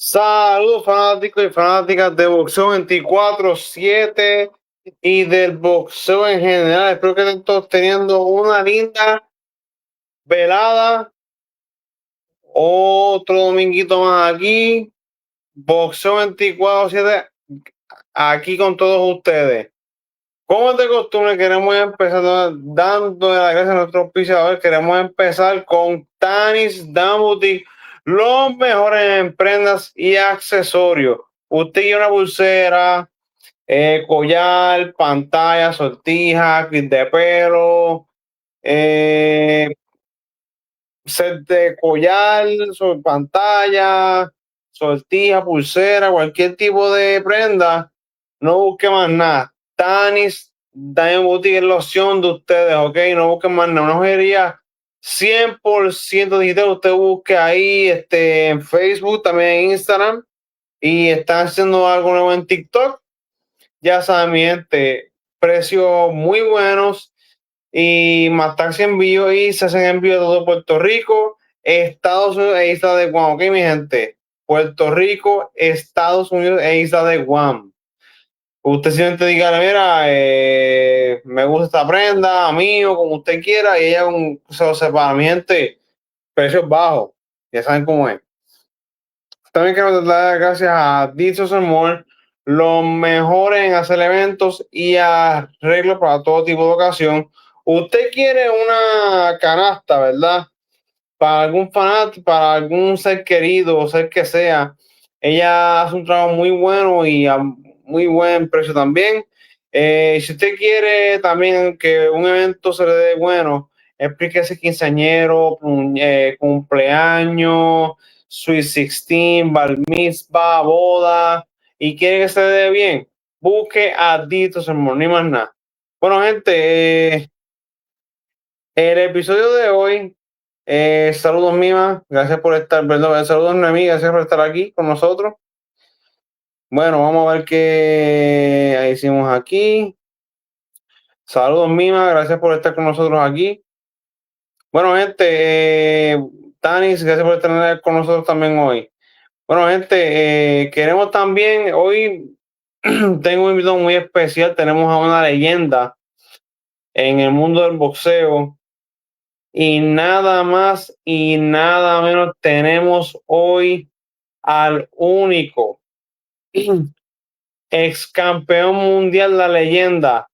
Saludos fanáticos y fanáticas de boxeo 24/7 y del boxeo en general. Espero que estén todos teniendo una linda velada. Otro dominguito más aquí. Boxeo 24/7 aquí con todos ustedes. Como es de costumbre, queremos empezar dando las gracias a nuestros auspiciadores. Queremos empezar con Tanis Dambuti, los mejores en prendas y accesorios. Usted quiere una pulsera, collar, pantalla, sortija, clip de pelo, set de collar, pantalla, sortija, pulsera, cualquier tipo de prenda, no busque más nada. Tanis Diamond Boutique es la opción de ustedes, ok, no busquen más nada. Una joyería 100% digital. Usted busque ahí en Facebook, también en Instagram, y están haciendo algo nuevo en TikTok. Ya saben, mi gente, precios muy buenos y más taxi envío, y se hacen envío de todo Puerto Rico, Estados Unidos e Isla de Guam. Ok, mi gente, Puerto Rico, Estados Unidos e Isla de Guam. Usted simplemente diga, mira, me gusta esta prenda, mío, como usted quiera, y ella se lo separa. Mi gente, precios bajos, ya saben cómo es. También quiero dar las gracias a Dichos More, los mejores en hacer eventos y arreglos para todo tipo de ocasión. Usted quiere una canasta, ¿verdad? Para algún fanático, para algún ser querido o ser que sea. Ella hace un trabajo muy bueno y a muy buen precio también. Si usted quiere también que un evento se le dé bueno, explíquese quinceañero, cumpleaños, Sweet 16, bar mitzvah, boda, y quiere que se le dé bien, busque a Ditos en ni más nada. Bueno, gente, el episodio de hoy, saludos Mima, gracias por estar, perdón, saludos Noemí, gracias por estar aquí con nosotros. Bueno, vamos a ver qué hicimos aquí. Saludos Mima, gracias por estar con nosotros aquí. Bueno, gente, Tanis, gracias por estar con nosotros también hoy. Bueno, gente, queremos también, hoy tengo un invitado muy especial, tenemos a una leyenda en el mundo del boxeo. Y nada más y nada menos tenemos hoy al único ex campeón mundial, la leyenda,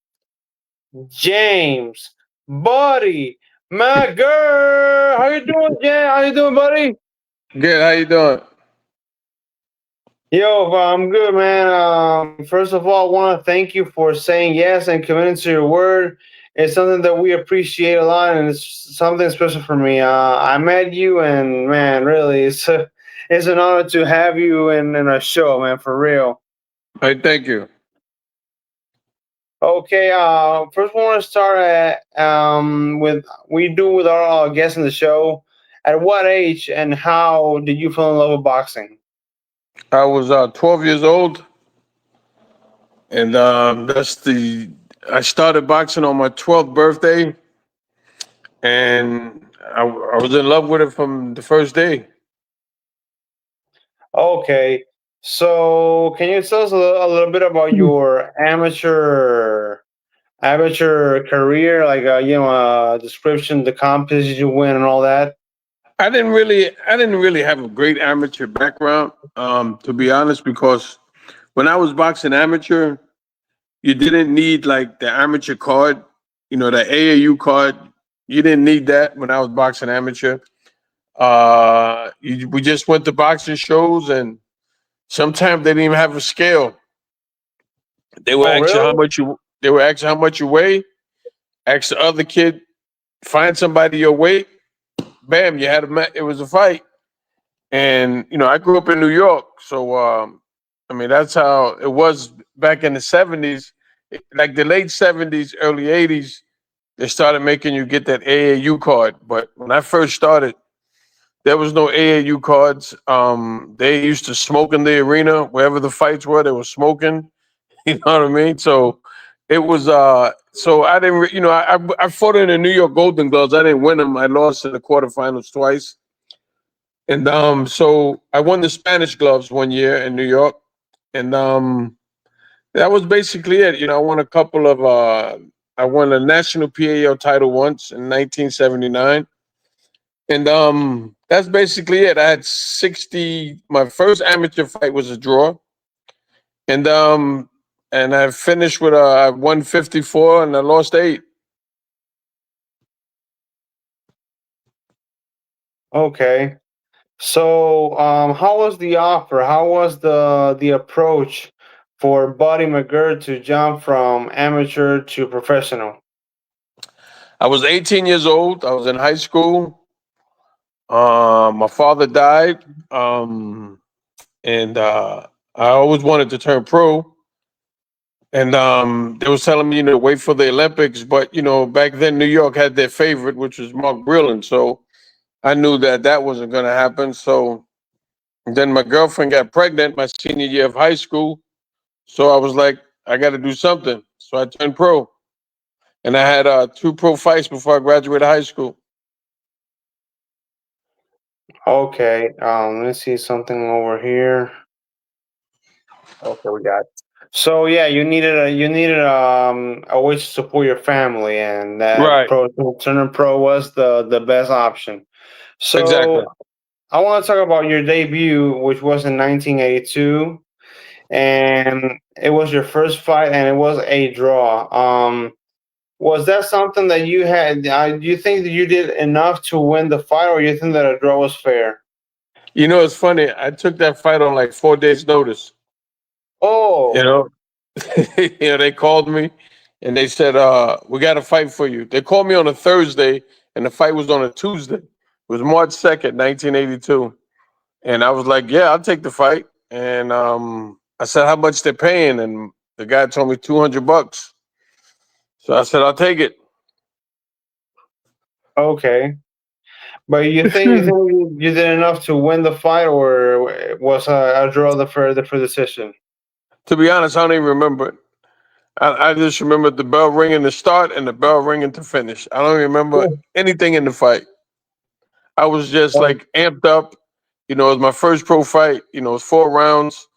James Buddy McGirt. How you doing, Jay? How you doing, buddy? Good. How you doing? Yo, I'm good, man. First of all, I want to thank you for saying yes and committing to your word. It's something that we appreciate a lot, and it's something special for me. I met you, and man, really, it's an honor to have you in a show, man, for real. Hey, thank you. Okay, first we want to start with we do with our guests in the show. At what age and how did you fall in love with boxing? I was 12 years old, and I started boxing on my 12th birthday, and I was in love with it from the first day. Okay, so can you tell us a little bit about your amateur career, like description, the competitions you win, and all that? I didn't really have a great amateur background, to be honest, because when I was boxing amateur, you didn't need like the amateur card, the AAU card. You didn't need that when I was boxing amateur. We just went to boxing shows, and sometimes they didn't even have a scale. They were Oh, asking how really? much you. They were asking how much you weigh. Ask the other kid, find somebody your weight. Bam, you had it was a fight. And I grew up in New York, so I mean that's how it was back in the '70s, like the late '70s, early '80s. They started making you get that AAU card, but when I first started, there was no AAU cards. They used to smoke in the arena wherever the fights were. They were smoking. You know what I mean? So it was. So I didn't. I fought in the New York Golden Gloves. I didn't win them. I lost in the quarterfinals twice. And so I won the Spanish gloves one year in New York, and that was basically it. You know, I won a couple of. I won a national PAO title once in 1979, and that's basically it. I had 60. My first amateur fight was a draw, and I finished with a 154, and I lost 8. Okay. So, how was the offer? How was the approach for Buddy McGirt to jump from amateur to professional? I was 18 years old. I was in high school. My father died, and I always wanted to turn pro. And they was telling me, wait for the Olympics. But back then New York had their favorite, which was Mark Breland. So I knew that wasn't going to happen. So then my girlfriend got pregnant my senior year of high school. So I was like, I got to do something. So I turned pro, and I had 2 pro fights before I graduated high school. Okay. Let's see something over here. Okay, we got. So yeah, you needed a way to support your family, and that Right. pro turning pro was the best option. Exactly. So I want to talk about your debut, which was in 1982, and it was your first fight, and it was a draw. Was that something that you had? Do you think that you did enough to win the fight, or you think that a draw was fair? It's funny. I took that fight on like 4 days' notice. You Oh, know, they called me and they said, "We got a fight for you." They called me on a Thursday, and the fight was on a Tuesday. It was March 2nd, 1982, and I was like, "Yeah, I'll take the fight." And I said, "How much they're paying?" And the guy told me $200. So I said, "I'll take it." okay. But you think you did enough to win the fight, or was a draw the for decision? To be honest, I don't even remember it. I just remember the bell ringing to start and the bell ringing to finish. I don't remember Cool. anything in the fight. I was just Oh, like amped up. It was my first pro fight. It was 4 rounds,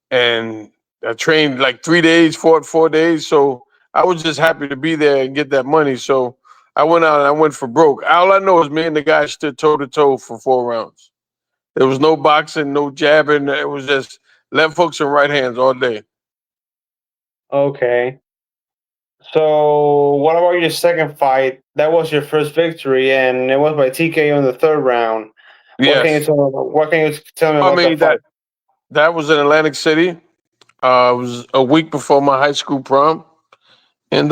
and I trained like 3 days, fought 4 days. So I was just happy to be there and get that money. So I went out and I went for broke. All I know is me and the guy stood toe to toe for 4 rounds. There was no boxing, no jabbing. It was just left hooks and right hands all day. okay. So what about your second fight? That was your first victory, and it was by TKO in the third round. Yes. What can you tell me I about that mean fight? that was in Atlantic City. It was a week before my high school prom, and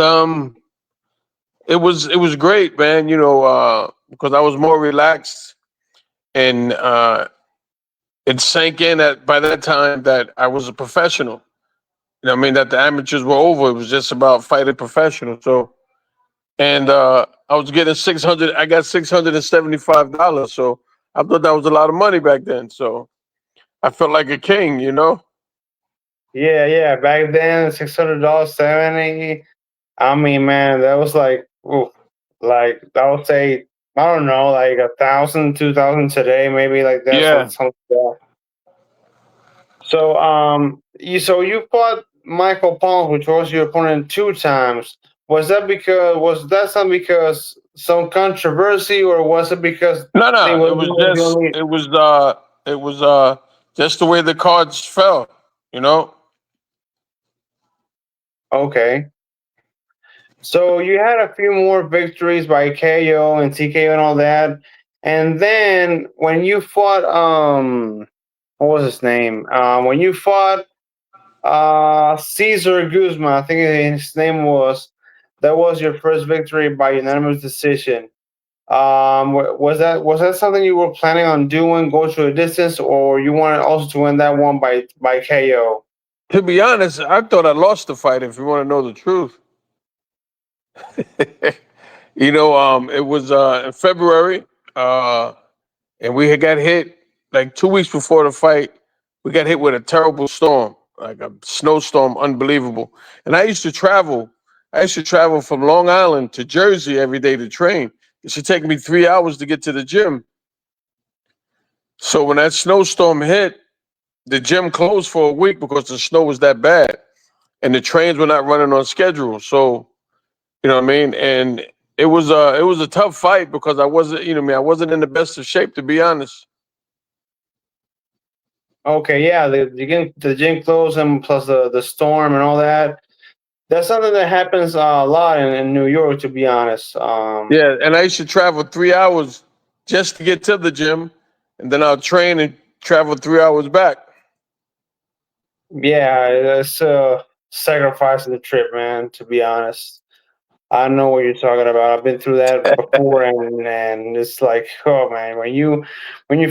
it was great, man. Because I was more relaxed, and it sank in that by that time that I was a professional. I mean that the amateurs were over. It was just about fighting professional. So, and I was getting 600. I got $675. So I thought that was a lot of money back then. So I felt like a king. Yeah, yeah. Back then, $600, 70. I mean, man, that was like, oof, like I would say, I don't know, like 1,000, 2,000 today, maybe like that. Yeah. Something like that. So you fought Michael Palm, which was your opponent 2 times. Was that something because some controversy, or was it because No, they no. were It was the just only? just the way the cards fell. You know. Okay. So you had a few more victories by KO and TKO and all that, and then when you fought, what was his name? When you fought Caesar Guzman, I think his name was. That was your first victory by unanimous decision. Was that something you were planning on doing, go to a distance, or you wanted also to win that one by KO? To be honest, I thought I lost the fight. If you want to know the truth, it was in February, uh, and we had got hit like 2 weeks before the fight. We got hit with a terrible storm, like a snowstorm, unbelievable. And I used to travel. I used to travel from Long Island to Jersey every day to train. It should take me 3 hours to get to the gym. So when that snowstorm hit, the gym closed for a week because the snow was that bad, and the trains were not running on schedule. So you know what I mean. And it was a tough fight because I wasn't, I wasn't in the best of shape, to be honest. Okay, yeah, the gym closed and plus the storm and all that. That's something that happens a lot in New York, to be honest. Yeah, and I used to travel 3 hours just to get to the gym, and then I'll train and travel 3 hours back. Yeah, it's a sacrifice of the trip, man. To be honest, I know what you're talking about. I've been through that before, and it's like, oh man, when you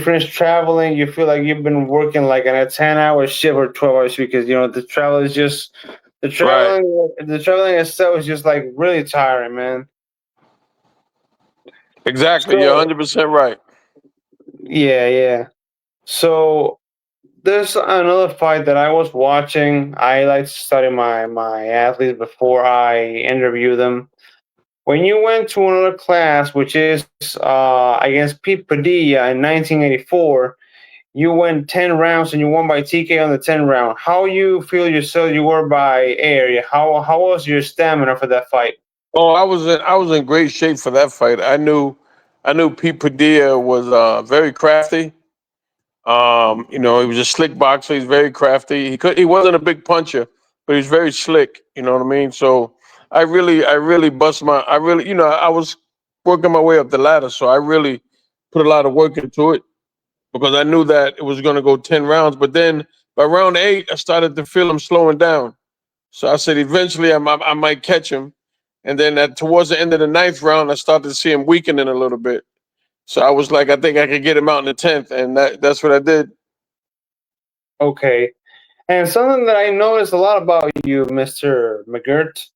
finish traveling, you feel like you've been working like in a 10-hour shift or 12 hours because the travel is just Right. the traveling itself is just like really tiring, man. Exactly. You're So 100% right. yeah, yeah. So there's another fight that I was watching. I like to study my athletes before I interview them. When you went to another class, which is against Pete Padilla in 1984, you went 10 rounds and you won by TK on the 10 round. How you feel yourself you were by area? How was your stamina for that fight? Oh, I was in great shape for that fight. I knew Pete Padilla was very crafty. He was a slick boxer. He's very crafty. He wasn't a big puncher, but he's very slick. You know what I mean? So I really bust my. I really, I was working my way up the ladder, so I really put a lot of work into it because I knew that it was going to go 10 rounds. But then by round 8, I started to feel him slowing down. So I said eventually I might catch him, and then towards the end of the ninth round, I started to see him weakening a little bit. So I was like, I think I could get him out in the 10th, and that's what I did. Okay. And something that I noticed a lot about you, Mr. McGirt,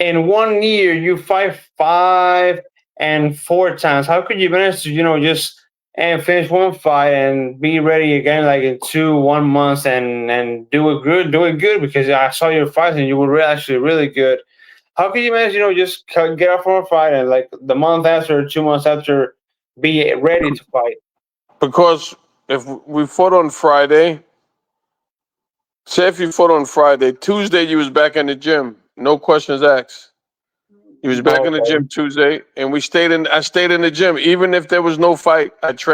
in 1 year you fight 5 and 4 times. How could you manage to, just and finish one fight and be ready again like in 1 month and do it good because I saw your fights and you were actually really good. How could you manage, just get off from a fight and like the month after, 2 months after, be ready to fight? Because if we fought on Friday, say if you fought on Friday, Tuesday you was back in the gym, no questions asked. You was back in the Okay. gym Tuesday, and I stayed in the gym even if there was no fight. I used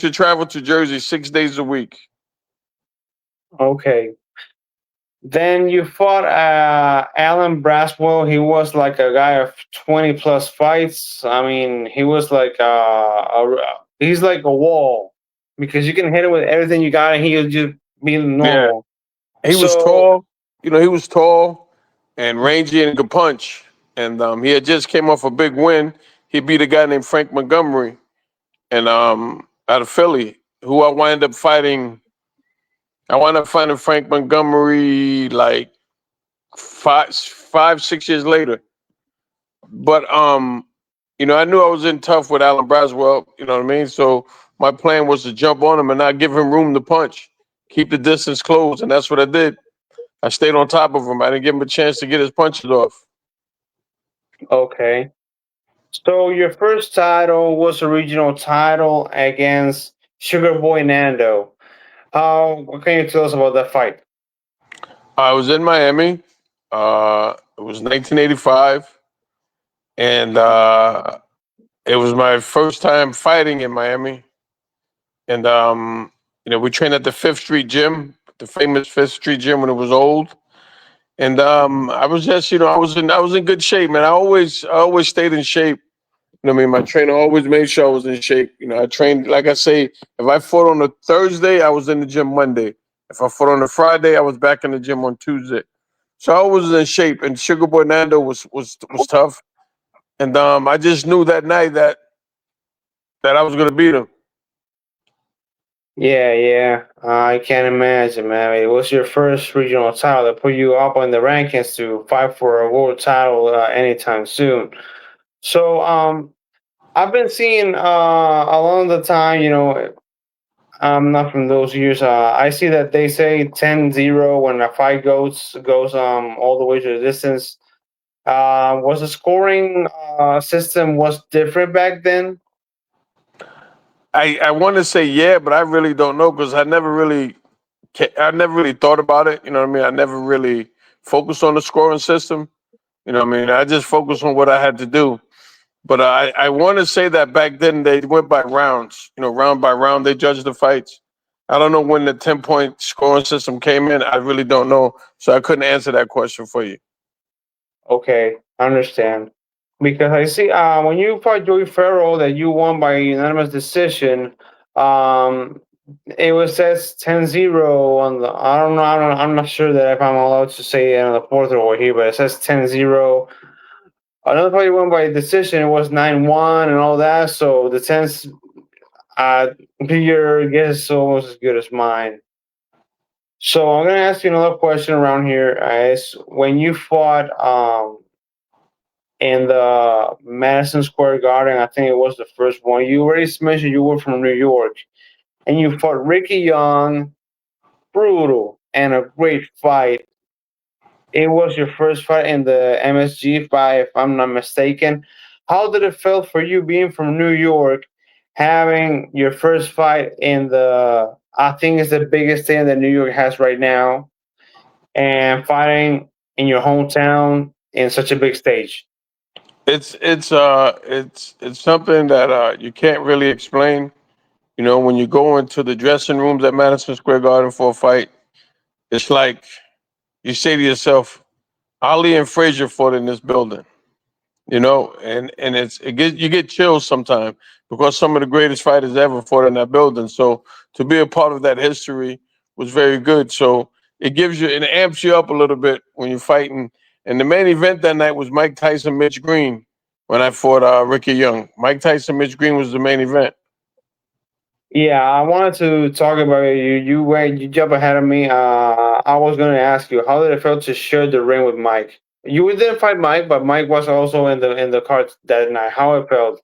to travel to Jersey 6 days a week. Okay. Then you fought Alan Braswell. He was like a guy of 20 plus fights. I mean, he was like he's like a wall because you can hit him with everything you got and he'll just be Yeah, normal. he was So, tall. He was tall and rangy and could punch. And he had just came off a big win. He beat a guy named Frank Montgomery, and out of Philly, who I wound up fighting Frank Montgomery like 6 years later. But I knew I was in tough with Alan Braswell. You know what I mean? So my plan was to jump on him and not give him room to punch, keep the distance closed, and that's what I did. I stayed on top of him. I didn't give him a chance to get his punches off. okay. So your first title was a regional title against Sugar Boy Nando. What can you tell us about that fight? I was in Miami. It was 1985, and it was my first time fighting in Miami. And we trained at the Fifth Street Gym, the famous Fifth Street Gym when it was old. And I was just, I was in good shape, man. I always stayed in shape. You know what I mean? My trainer always made sure I was in shape. I trained, like I say, if I fought on a Thursday, I was in the gym Monday. If I fought on a Friday, I was back in the gym on Tuesday. So I was in shape, and Sugar Boy Nando was tough. And I just knew that night that I was gonna beat him. Yeah, yeah. I can't imagine, man. It was your first regional title that put you up on the rankings to fight for a world title anytime soon. So, I've been seeing along the time, I'm not from those years. I see that they say 10-0 when a fight goes all the way to the distance. Was the scoring system was different back then? I want to say yeah, but I really don't know because I never really thought about it. You know what I mean? I never really focused on the scoring system. You know what I mean? I just focused on what I had to do. But I want to say that back then they went by rounds. You know, round by round they judged the fights. I don't know when the 10-point scoring system came in. I really don't know, so I couldn't answer that question for you. Okay, I understand. Because I see when you fought Joey Farrell that you won by unanimous decision, um, it was says 10-0 on the. I don't know. I'm not sure that if I'm allowed to say it on the fourth over here, but it says 10-0. Another fight you won by decision. It was 9-1 and all that. So the tense, your guess is almost as good as mine. So I'm gonna ask you another question around here. Is when you fought in the Madison Square Garden, I think it was the first one. You already mentioned you were from New York, and you fought Ricky Young, brutal and a great fight. It was your first fight in the MSG fight, if I'm not mistaken. How did it feel for you being from New York, having your first fight in the, I think it's the biggest thing that New York has right now, and fighting in your hometown in such a big stage? It's something that you can't really explain. You know, when you go into the dressing rooms at Madison Square Garden for a fight, it's like you say to yourself, Ali and Frazier fought in this building. You know, and you get chills sometimes because some of the greatest fighters ever fought in that building. So to be a part of that history was very good. So it amps you up a little bit when you're fighting. And the main event that night was Mike Tyson, Mitch Green. When I fought Ricky Young, Mike Tyson, Mitch Green was the main event. Yeah, I wanted to talk about it. You jump ahead of me. I was going to ask you, how did it feel to share the ring with Mike? You didn't fight Mike, but Mike was also in the card that night. How it felt?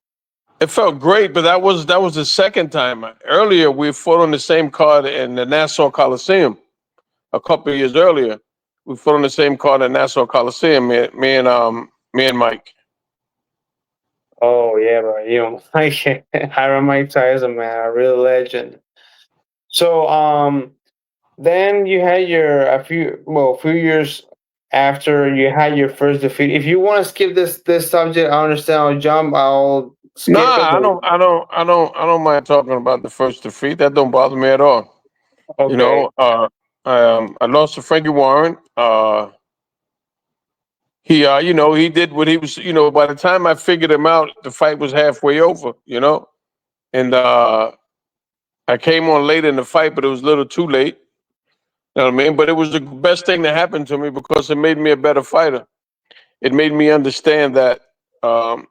It felt great, but that was the second time. Earlier, we fought on the same card in the Nassau Coliseum a couple of years earlier. We fought on the same card in Nassau Coliseum. Me and Mike. Oh yeah, bro. You Mike, Hiram Mike Tyson, man, a real legend. So then you had your a few years after you had your first defeat. If you want to skip this subject, I understand. I'll jump. I'll skip it. Nah, I don't mind talking about the first defeat. That don't bother me at all. You Okay. know, I lost to Frankie Warren. He did what he was. By the time I figured him out, the fight was halfway over. And I came on late in the fight, but it was a little too late. You know what I mean? But it was the best thing that happened to me because it made me a better fighter. It made me understand that um,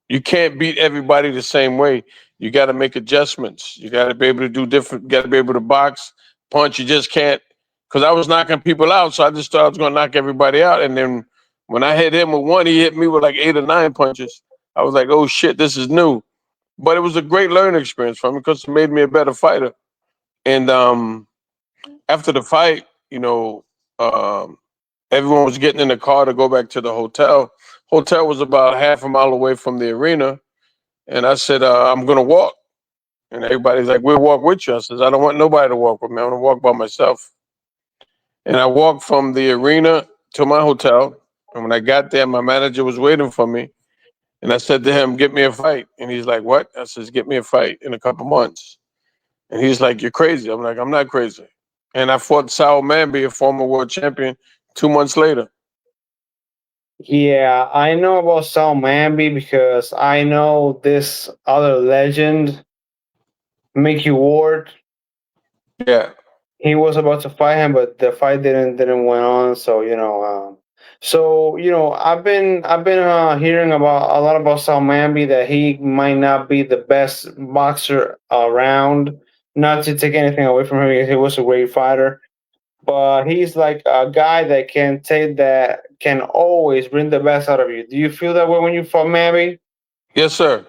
you can't beat everybody the same way. You got to make adjustments. You got to be able to do different. Got to be able to box, punch. You just can't. Because I was knocking people out, so I just thought I was going to knock everybody out. And then when I hit him with one, he hit me with like 8 or 9 punches. I was like, "Oh shit, this is new." But it was a great learning experience for me because it made me a better fighter. And after the fight, um, everyone was getting in the car to go back to the hotel. Hotel was about half a mile away from the arena, and I said, "I'm gonna walk." And everybody's like, "We'll walk with you." I says, "I don't want nobody to walk with me. I'm gonna walk by myself." And I walked from the arena to my hotel. And when I got there, my manager was waiting for me. And I said to him, "Get me a fight." And he's like, "What?" I says, "Get me a fight in a couple months." And he's like, "You're crazy." I'm like, "I'm not crazy." And I fought Sal Manby, a former world champion, 2 months later. Yeah, I know about Sal Manby because I know this other legend, Mickey Ward. Yeah. He was about to fight him, but the fight didn't went on. So I've been hearing about a lot about Sal Manby that he might not be the best boxer around. Not to take anything away from him, because he was a great fighter, but he's like a guy that can always bring the best out of you. Do you feel that way when you fought Manby? Yes, sir.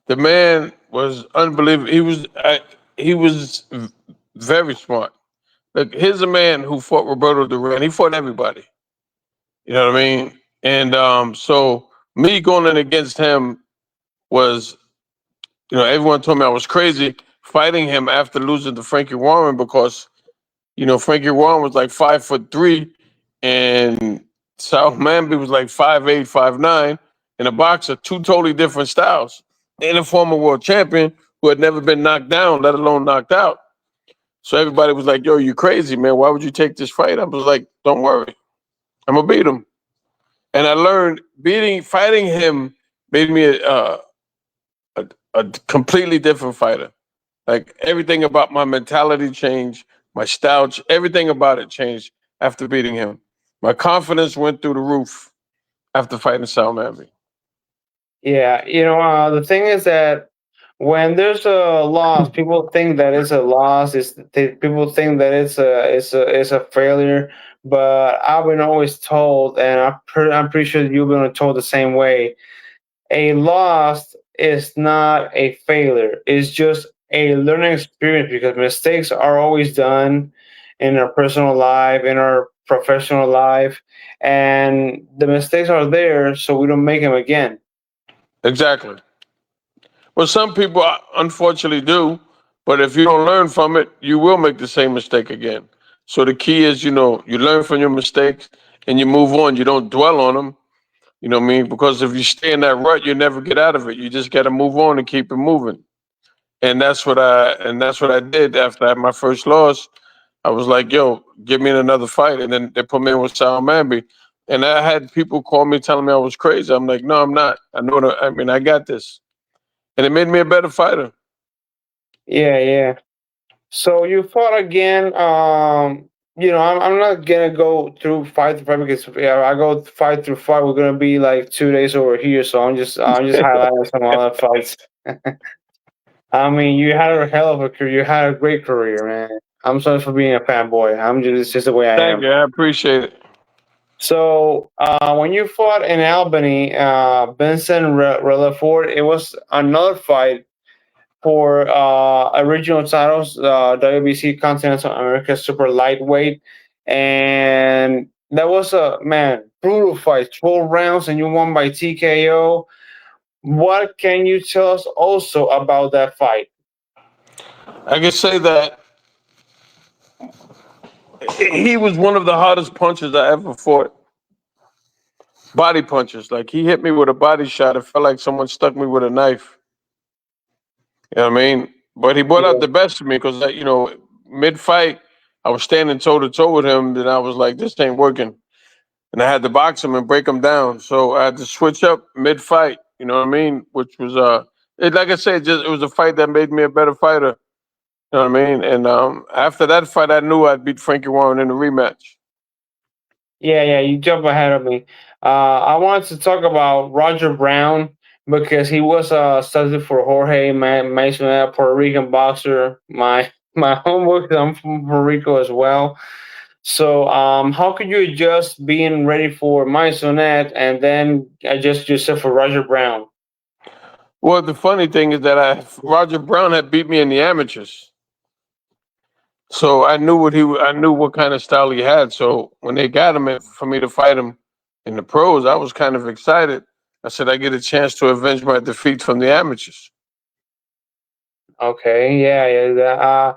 The man was unbelievable. He was very smart. Like, here's a man who fought Roberto Duran. He fought everybody. You know what I mean? And so me going in against him was everyone told me I was crazy fighting him after losing to Frankie Warren because Frankie Warren was like 5'3", and Sal Manby was like 5'8", 5'9", and a boxer, two totally different styles, and a former world champion who had never been knocked down, let alone knocked out. So everybody was like, "Yo, you crazy, man? Why would you take this fight?" I was like, "Don't worry, I'm gonna beat him." And I learned fighting him made me a completely different fighter. Like everything about my mentality changed, my style, everything about it changed after beating him. My confidence went through the roof after fighting Sal Manby. Yeah, the thing is that when there's a loss, people think that it's a loss. People think that it's a failure. But I've been always told, and I'm pretty sure you've been told the same way. A loss is not a failure. It's just a learning experience because mistakes are always done in our personal life, in our professional life, and the mistakes are there so we don't make them again. Exactly. Well, some people unfortunately do, but if you don't learn from it, you will make the same mistake again. So the key is, you learn from your mistakes and you move on. You don't dwell on them. You know what I mean? Because if you stay in that rut, you never get out of it. You just got to move on and keep it moving. And that's what I did after I had my first loss. I was like, "Yo, give me another fight," and then they put me in with Sal Manby. And I had people call me telling me I was crazy. I'm like, "No, I'm not. I know. I got this." And it made me a better fighter. Yeah, yeah. So you fought again. I'm not gonna go through fight to fight because yeah, I go fight through fight. We're gonna be like 2 days over here. So I'm just highlighting some other fights. I mean, you had a hell of a career. You had a great career, man. I'm sorry for being a fanboy. It's just the way I Thank am. you. I appreciate it. So when you fought in Albany, Benson Rutherford, it was another fight for original titles, WBC Continental America Super Lightweight, and that was a man brutal fight, 12 rounds, and you won by TKO. What can you tell us also about that fight? I can say that he was one of the hardest punches I ever fought. Body punches. Like he hit me with a body shot. It felt like someone stuck me with a knife. You know what I mean? But he brought out Yeah, the best of me because, mid fight, I was standing toe to toe with him. Then I was like, this ain't working. And I had to box him and break him down. So I had to switch up mid fight. You know what I mean? Which was, like I said, just it was a fight that made me a better fighter. You know what I mean? And after that fight, I knew I'd beat Frankie Warren in the rematch. yeah, yeah. You jump ahead of me. I wanted to talk about Roger Brown because he was a substitute for Jorge Mason, a Puerto Rican boxer. My homework. I'm from Puerto Rico as well. So, how could you adjust being ready for Maisonette and then adjust yourself for Roger Brown? Well, the funny thing is that Roger Brown had beat me in the amateurs. So I knew what kind of style he had. So when they got him for me to fight him in the pros, I was kind of excited. I said I get a chance to avenge my defeat from the amateurs. Okay, yeah, yeah.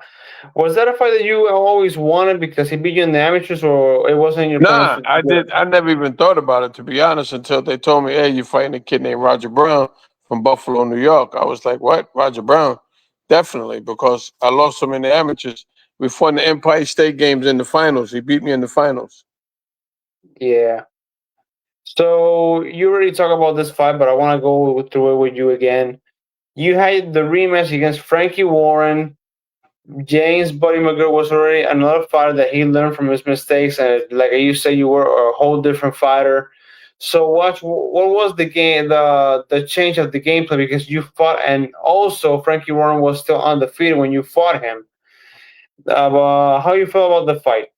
Was that a fight that you always wanted because he beat you in the amateurs, or it wasn't in your plans Nah, to I do it? did. I never even thought about it, to be honest, until they told me, "Hey, you're fighting a kid named Roger Brown from Buffalo, New York." I was like, "What, Roger Brown?" Definitely, because I lost him in the amateurs. We fought in the Empire State Games in the finals. He beat me in the finals. Yeah. So you already talked about this fight, but I want to go through it with you again. You had the rematch against Frankie Warren. James Buddy McGirt was already another fighter that he learned from his mistakes, and like you said, you were a whole different fighter. So what was the game, the change of the gameplay because you fought, and also Frankie Warren was still undefeated when you fought him. How you feel about the fight?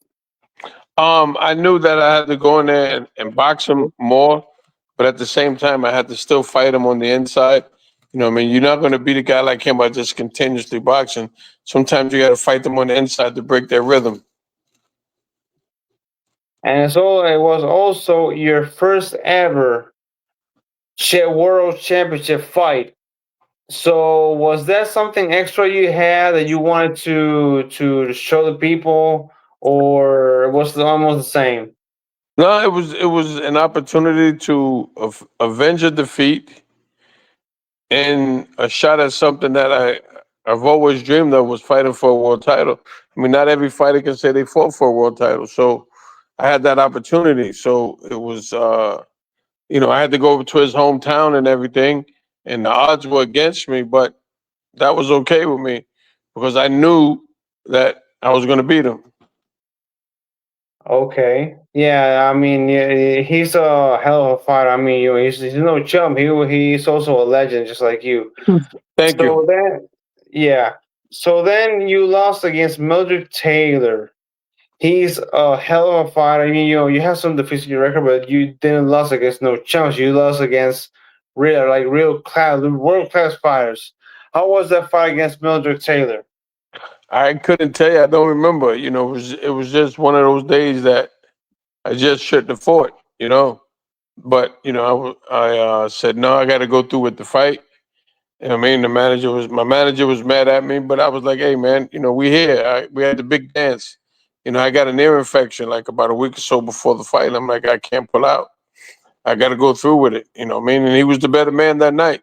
I knew that I had to go in there and box him more, but at the same time, I had to still fight him on the inside. You know what I mean? You're not going to beat a guy like him by just continuously boxing. Sometimes you got to fight them on the inside to break their rhythm. And so it was also your first ever world championship fight. So was that something extra you had that you wanted to show the people, or was it almost the same? No, it was an opportunity to avenge a defeat and a shot at something that I've always dreamed of was fighting for a world title. I mean, not every fighter can say they fought for a world title, so I had that opportunity. So it was, I had to go over to his hometown and everything, and the odds were against me, but that was okay with me because I knew that I was going to beat him. Okay. Yeah, I mean, yeah, he's a hell of a fighter. I mean, he's no chump. He's also a legend, just like you. Thank you. So then, yeah. So then you lost against Mildred Taylor. He's a hell of a fighter. I mean, you have some defeats in your record, but you didn't lose against no chumps. You lost against real class, world class fighters. How was that fight against Mildred Taylor? I couldn't tell you. I don't remember. It was just one of those days that I just shouldn't have fought. But I said no. I got to go through with the fight. I mean, my manager was mad at me, but I was like, hey man, we here. We had the big dance. I got an ear infection like about a week or so before the fight. I'm like, I can't pull out. I got to go through with it. What I mean, and he was the better man that night.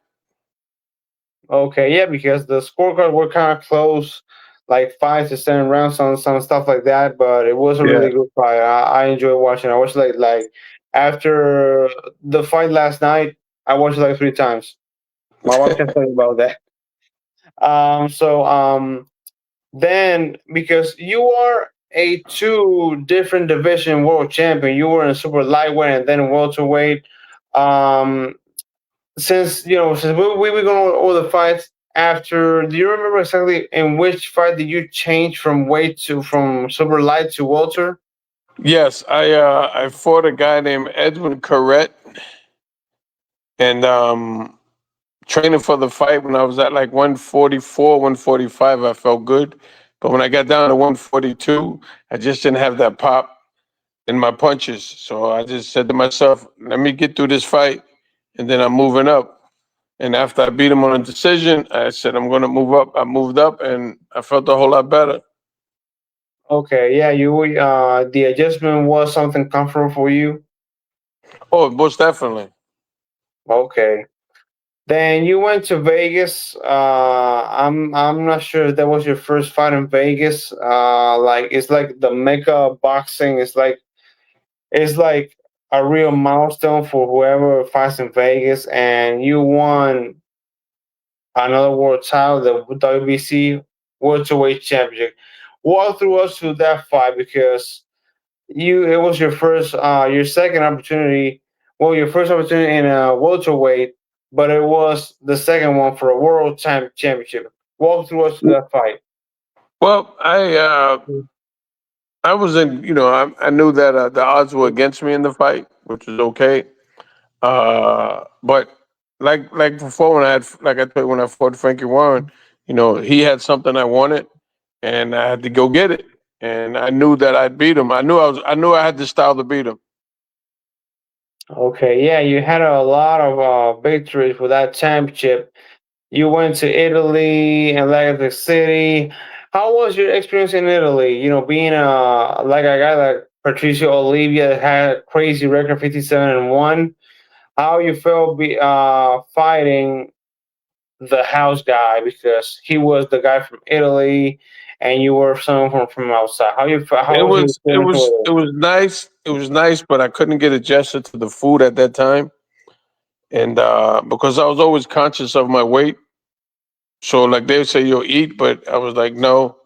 Okay, yeah, because the scorecards were kind of close, like 5 to 7 rounds on some stuff like that. But it was a Yeah. really good fight. I enjoyed watching. I watched like after the fight last night, I watched it like 3 times. My wife can tell you about that. So then because you are a two different division world champion, you were in super lightweight and then welterweight. Um, since we were going over the fights after, do you remember exactly in which fight did you change from super light to welter? Yes, I fought a guy named Edwin Corrett, and training for the fight when I was at like 144, 145, I felt good. But when I got down to 142, I just didn't have that pop in my punches. So I just said to myself, let me get through this fight and then I'm moving up. And after I beat him on a decision, I said, I'm going to move up. I moved up and I felt a whole lot better. Okay, yeah, you the adjustment was something comfortable for you. Oh, most definitely. Okay. Then you went to Vegas. I'm not sure if that was your first fight in Vegas. Like it's like the mecca of boxing. It's like a real milestone for whoever fights in Vegas, and you won another world title, the WBC welterweight championship. Walk through us through that fight because it was your second opportunity, well, your first opportunity in a welterweight, but it was the second one for a championship. Walk through us through that fight. Well, I was in, I knew that the odds were against me in the fight, which was okay. But like before when like I told you when I fought Frankie Warren, he had something I wanted, and I had to go get it. And I knew that I'd beat him. I knew I had the style to beat him. Okay, yeah, you had a lot of victories for that championship. You went to Italy and Atlantic City. How was your experience in Italy? Being like a guy like Patricio Olivia that had a crazy record, 57-1. How you felt fighting the house guy because he was the guy from Italy and you were someone from outside. It How was your was it experience over was there? it was nice. It was nice, but I couldn't get adjusted to the food at that time, and because I was always conscious of my weight. So like they would say, you'll eat, but I was like, no,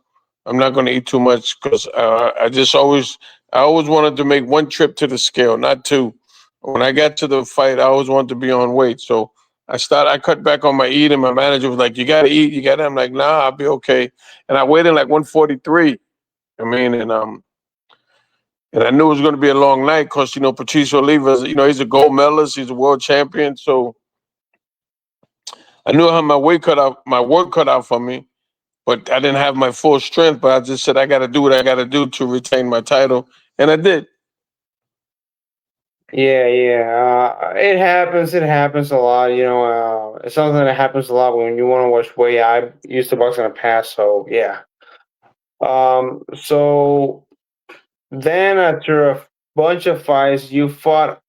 I'm not going to eat too much because I always wanted to make one trip to the scale, not two. When I got to the fight, I always wanted to be on weight. So I cut back on my eating. My manager was like, you got to eat, you got to. I'm like, nah, I'll be okay. And I weighed in like 143. I mean, and I knew it was going to be a long night because Patricio Oliva's, he's a gold medalist, he's a world champion. So I knew how my work cut out for me, but I didn't have my full strength. But I just said I got to do what I got to do to retain my title, and I did. Yeah, yeah. It happens. It happens a lot. It's something that happens a lot when you want to watch weight. I used to box in the past, so yeah. So then after a bunch of fights, you fought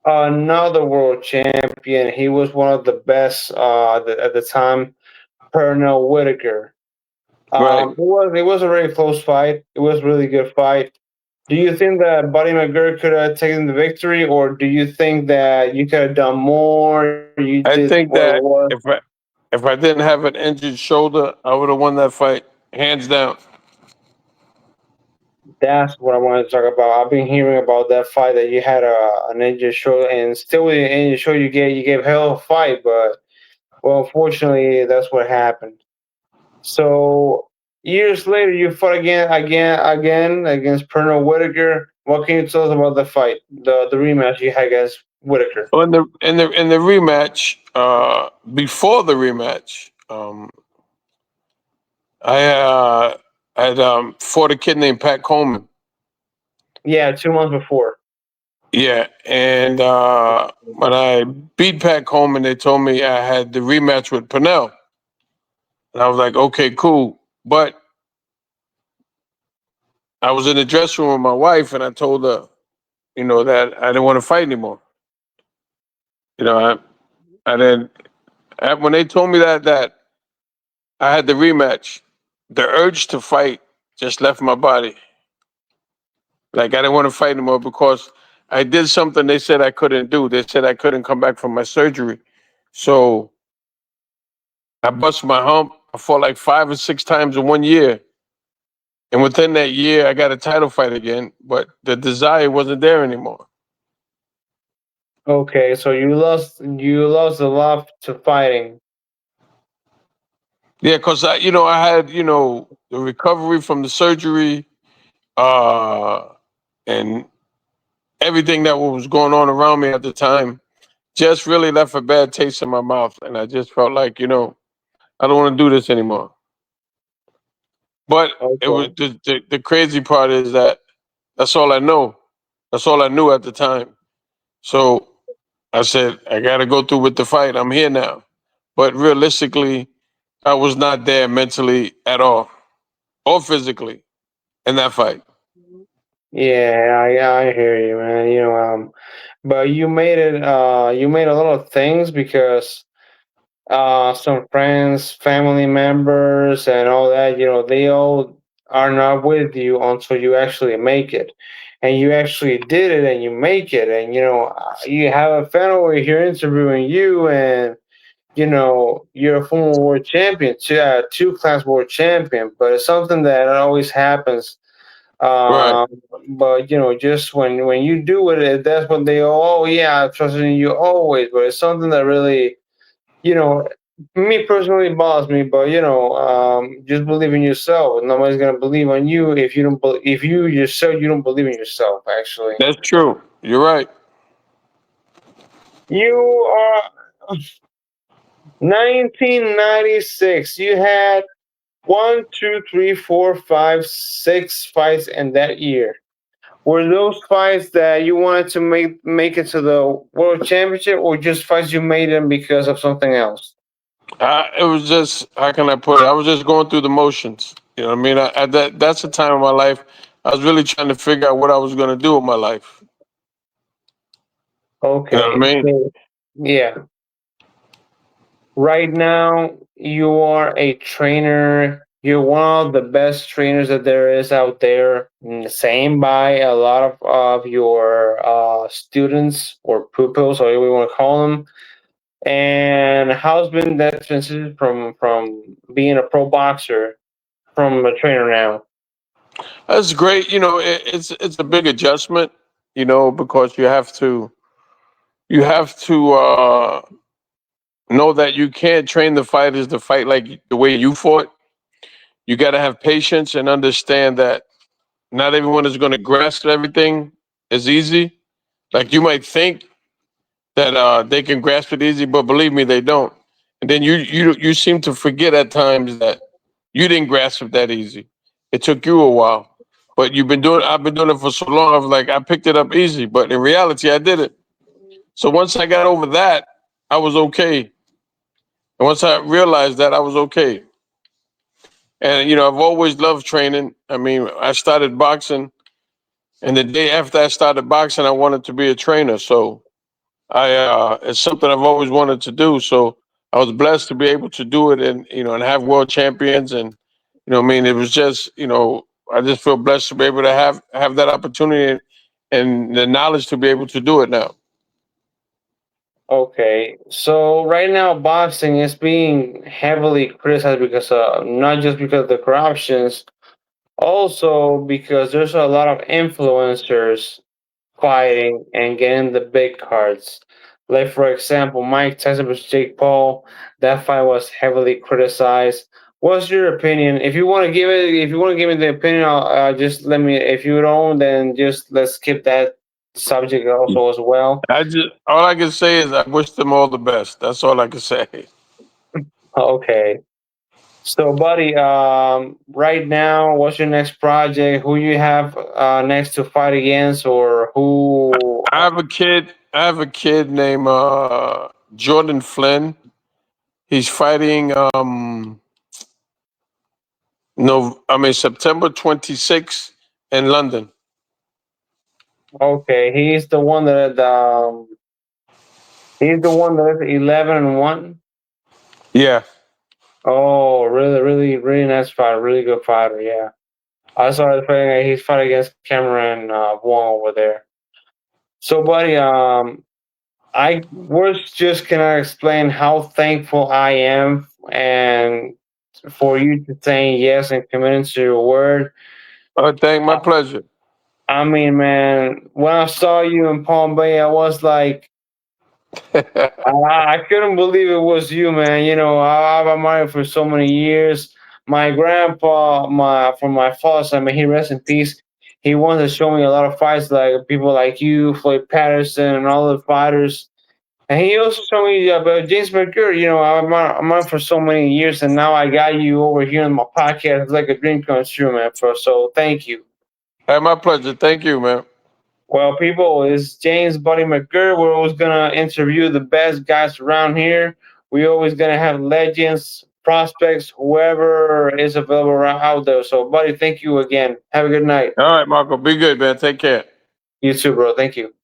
another world champion. He was one of the best at the time, Pernell Whitaker. Right. It was a very close fight. It was a really good fight. Do you think that Buddy McGirt could have taken the victory, or do you think that you could have done more? You I did think what it that was. if I didn't have an injured shoulder, I would have won that fight hands down. That's what I wanted to talk about. I've been hearing about that fight that you had an injured shoulder, and still with an injured shoulder, you gave hell of a fight, but well, unfortunately, that's what happened. So years later, you fought again against Pernell Whitaker. What can you tell us about the fight, the rematch you had against Whitaker? So in the rematch, before the rematch, I had fought a kid named Pat Coleman. Yeah, 2 months before. Yeah, and when I beat Pat Coleman, they told me I had the rematch with Pernell, and I was like, okay, cool. But I was in the dressing room with my wife, and I told her, that I didn't want to fight anymore. You know, I didn't. When they told me that I had the rematch, the urge to fight just left my body. Like I didn't want to fight anymore because I did something they said I couldn't do. They said I couldn't come back from my surgery. So I bust my hump. I fought like 5 or 6 times in 1 year. And within that year, I got a title fight again, but the desire wasn't there anymore. Okay, so you lost a lot to fighting. Yeah, because I had, the recovery from the surgery, uh, and everything that was going on around me at the time just really left a bad taste in my mouth. And I just felt like, I don't want to do this anymore. But it was Okay. the crazy part is that that's all I know. That's all I knew at the time. So I said, I got to go through with the fight. I'm here now. But realistically, I was not there mentally at all or physically in that fight. Yeah, I hear you, man. But you made a lot of things because some friends, family members, and all that, they all are not with you until you actually make it. And you actually did it and you make it. And, you have a fan over here interviewing you, and, you're a former world champion, two-class world champion, but it's something that always happens. Right. Um, but, just when you do it, that's when they, oh, yeah, I trusted in you always. But it's something that really, you know, me personally bothers me, but just believe in yourself. Nobody's gonna believe on you if you don't. If you yourself, you don't believe in yourself. Actually, That's true. You're right. you are 1996. You had one, two, three, four, five, six fights in that year. Were those fights that you wanted to make it to the world championship, or just fights you made them because of something else? It was just, how can I put it? I was just going through the motions. You know what I mean? That's the time of my life. I was really trying to figure out what I was going to do with my life. You know what I Okay, mean? so yeah. Right now, you are a trainer. You're one of the best trainers that there is out there. Same by a lot of your students or pupils, or whatever you want to call them. And how's been that transition from being a pro boxer from a trainer now? That's great. It's a big adjustment, because you have to know that you can't train the fighters to fight like the way you fought. You got to have patience and understand that not everyone is going to grasp everything as easy. Like you might think that they can grasp it easy, but believe me, they don't. And then you seem to forget at times that you didn't grasp it that easy. It took you a while. but I've been doing it for so long. I was like, I picked it up easy, but in reality, I did it. So once I got over that, I was okay. And once I realized that, I was okay. And I've always loved training. I mean, I started boxing, and the day after I started boxing, I wanted to be a trainer. So it's something I've always wanted to do. So I was blessed to be able to do it, and have world champions, and I mean, it was just I just feel blessed to be able to have that opportunity and the knowledge to be able to do it now. Okay, so right now boxing is being heavily criticized because not just because of the corruptions, also because there's a lot of influencers fighting and getting the big cards. Like for example, Mike Tyson versus Jake Paul. That fight was heavily criticized. What's your opinion? If you want to give me the opinion, just let me. If you don't, then just let's skip that subject also as well. All I can say is I wish them all the best. That's all I can say. Okay. So, buddy, right now, what's your next project? Who you have next to fight against, or who? I have a kid. I have a kid named Jordan Flynn. He's fighting no, I mean September 26th in London. Okay, he's the one that is 11-1. Yeah. Oh, really, really, really nice fighter, really good fighter. Yeah, I saw his fighting. He's fighting against Cameron Wong over there. So, buddy, I was just gonna explain how thankful I am and for you to saying yes and committing to your word. My pleasure. I mean, man, when I saw you in Palm Bay, I was like, I couldn't believe it was you, man. I've admired for so many years. My grandpa, from my father's side, may he rest in peace. He wanted to show me a lot of fights, like people like you, Floyd Patterson, and all the fighters. And he also showed me about James McGirt. I'm on for so many years, and now I got you over here on my podcast. It's like a dream come true, man. So thank you. Hey, my pleasure. Thank you, man. Well, people, it's James Buddy McGirt. We're always gonna interview the best guys around here. We're always gonna have legends, prospects, whoever is available out there. So, Buddy, thank you again. Have a good night. All right, Marco. Be good, man. Take care. You too, bro. Thank you.